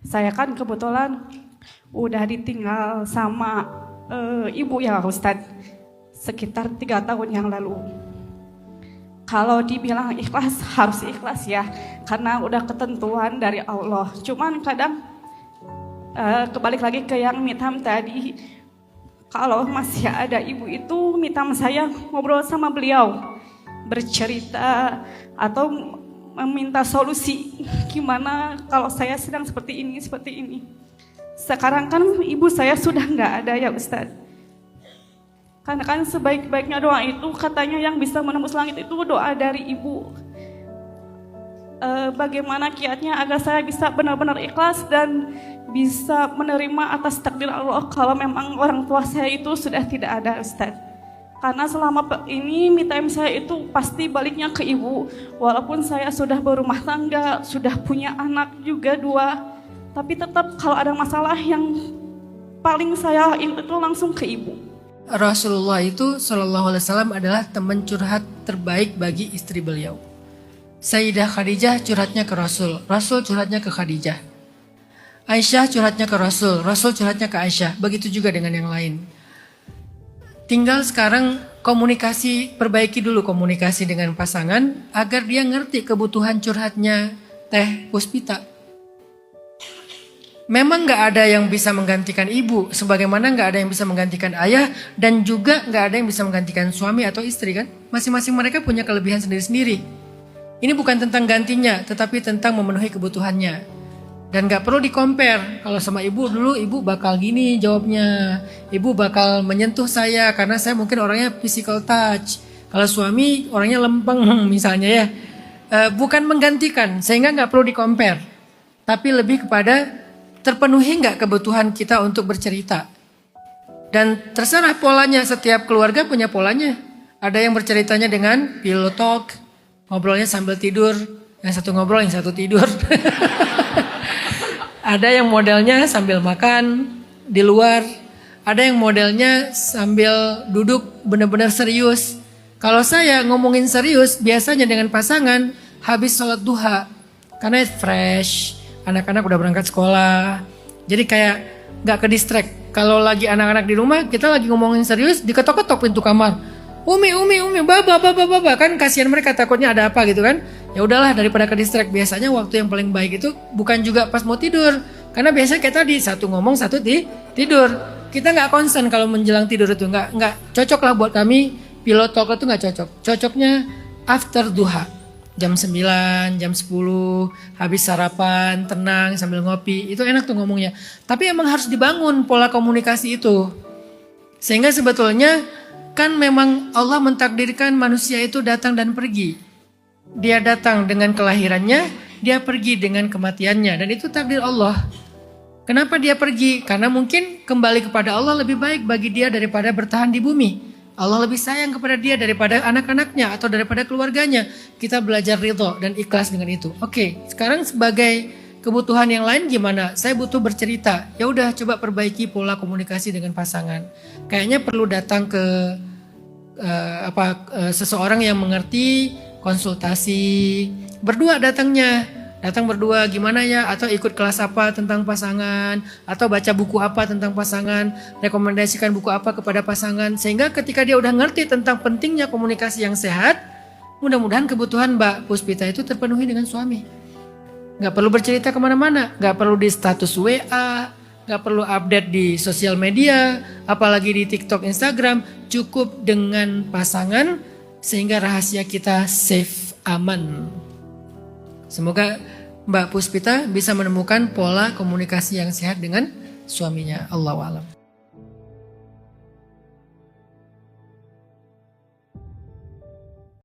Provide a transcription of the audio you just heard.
Saya kan kebetulan udah ditinggal sama ibu ya Ustadz, sekitar 3 tahun yang lalu. Kalau dibilang ikhlas, harus ikhlas ya, karena udah ketentuan dari Allah. Cuman kadang kebalik lagi ke yang mitam tadi, kalau masih ada ibu itu, mitam saya ngobrol sama beliau, bercerita atau meminta solusi gimana kalau saya sedang seperti ini. Sekarang kan ibu saya sudah nggak ada ya Ustadz. Karena kan sebaik-baiknya doa itu katanya yang bisa menembus langit itu doa dari ibu. Bagaimana kiatnya agar saya bisa benar-benar ikhlas dan bisa menerima atas takdir Allah kalau memang orang tua saya itu sudah tidak ada Ustadz. Karena selama ini me time saya itu pasti baliknya ke ibu. Walaupun saya sudah berumah tangga, sudah punya anak juga 2, tapi tetap kalau ada masalah yang paling saya itu langsung ke ibu. Rasulullah itu Shallallahu Alaihi Wasallam adalah teman curhat terbaik bagi istri beliau. Sayyidah Khadijah curhatnya ke Rasul, Rasul curhatnya ke Khadijah. Aisyah curhatnya ke Rasul, Rasul curhatnya ke Aisyah. Begitu juga dengan yang lain. Tinggal sekarang perbaiki dulu komunikasi dengan pasangan agar dia ngerti kebutuhan curhatnya Teh Puspita. Memang gak ada yang bisa menggantikan ibu, sebagaimana gak ada yang bisa menggantikan ayah, dan juga gak ada yang bisa menggantikan suami atau istri kan. Masing-masing mereka punya kelebihan sendiri-sendiri. Ini bukan tentang gantinya, tetapi tentang memenuhi kebutuhannya. Dan gak perlu di-compare. Kalau sama ibu dulu, ibu bakal gini jawabnya. Ibu bakal menyentuh saya, karena saya mungkin orangnya physical touch. Kalau suami orangnya lempeng misalnya ya. Bukan menggantikan, sehingga gak perlu di-compare. Tapi lebih kepada terpenuhi nggak kebutuhan kita untuk bercerita. Dan terserah polanya, setiap keluarga punya polanya. Ada yang berceritanya dengan pillow talk, ngobrolnya sambil tidur, yang satu ngobrol, yang satu tidur. Ada yang modelnya sambil makan di luar, ada yang modelnya sambil duduk benar-benar serius. Kalau saya ngomongin serius, biasanya dengan pasangan habis sholat duha, karena fresh. Anak-anak udah berangkat sekolah. Jadi kayak gak ke distract. Kalau lagi anak-anak di rumah, kita lagi ngomongin serius, diketok-ketok pintu kamar. Umi, baba. Kan kasihan mereka, takutnya ada apa gitu kan. Ya udahlah, daripada ke distract. Biasanya waktu yang paling baik itu bukan juga pas mau tidur. Karena biasanya kayak tadi, satu ngomong, satu tidur. Kita gak concern kalau menjelang tidur itu. Gak cocok lah buat kami. Pillow talk itu gak cocok. Cocoknya after duha. Jam 9, jam 10, habis sarapan, tenang sambil ngopi. Itu enak tuh ngomongnya. Tapi emang harus dibangun pola komunikasi itu. Sehingga sebetulnya kan memang Allah mentakdirkan manusia itu datang dan pergi. Dia datang dengan kelahirannya, dia pergi dengan kematiannya. Dan itu takdir Allah. Kenapa dia pergi? Karena mungkin kembali kepada Allah lebih baik bagi dia daripada bertahan di bumi. Allah lebih sayang kepada dia daripada anak-anaknya atau daripada keluarganya. Kita belajar ridho dan ikhlas dengan itu. Oke, sekarang sebagai kebutuhan yang lain gimana? Saya butuh bercerita. Ya udah, coba perbaiki pola komunikasi dengan pasangan. Kayaknya perlu datang ke seseorang yang mengerti, konsultasi. Berdua datangnya. Datang berdua gimana ya, atau ikut kelas apa tentang pasangan, atau baca buku apa tentang pasangan, rekomendasikan buku apa kepada pasangan, sehingga ketika dia udah ngerti tentang pentingnya komunikasi yang sehat, mudah-mudahan kebutuhan Mbak Puspita itu terpenuhi dengan suami. Gak perlu bercerita kemana-mana, gak perlu di status WA, gak perlu update di sosial media, apalagi di TikTok, Instagram, cukup dengan pasangan sehingga rahasia kita safe, aman. Semoga Mbak Puspita bisa menemukan pola komunikasi yang sehat dengan suaminya. Allahu a'lam.